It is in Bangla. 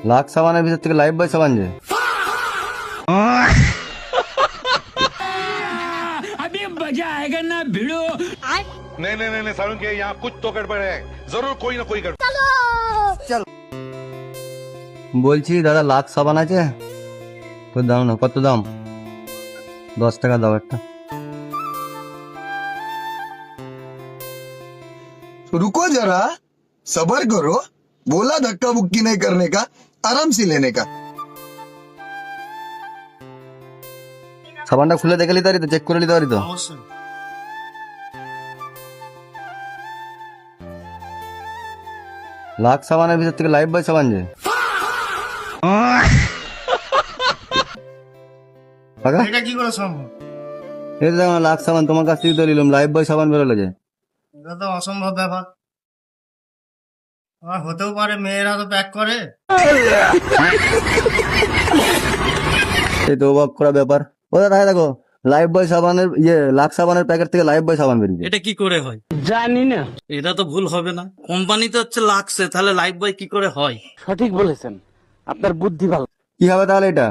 লাক্স সাবানের ভিতর থেকে লাইফ বয় সাবান যে नहीं नहीं नहीं सारुण के यहाँ कुछ तो गड़बड़ है जरूर कोई ना कोई गड़बड़। বলছি দাদা লাক্স সাবান আছে তো দাও না, কত দাম? 10 টাকা দাও একটা। रुको जरा, सबर करो। बोला धक्का बुक्की नहीं करने का, आराम से लेने का। সাবানটা খুলে দেখে নিতে পারি তো, চেক করে নিতে পারি তো? লাক্স সাবানের ভিতর থেকে লাইফ বয় সাবান যে কাকা, এটা কি করে সম্ভব? এই দেখো না, লাক্স সাবান তোমার কাছ থেকে তো নিলাম, লাইফ বয় সাবান বেরোলো যে। এটা তো অসম্ভব ব্যাপার। আর হতেও পারে, মেয়েরা তো প্যাক করে। এই তো অবাক করা ব্যাপার। ও দাদা দেখো, লাইফ বয় সাবানের লাক্স সাবানের প্যাকেট থেকে লাইফ বয় সাবান বেরিয়েছে। এটা কি করে হয় জানি না, এটা তো ভুল হবে না। কোম্পানিতে হচ্ছে লাগছে, তাহলে লাইফ বয় কি করে হয়? কি হবে তাহলে এটা?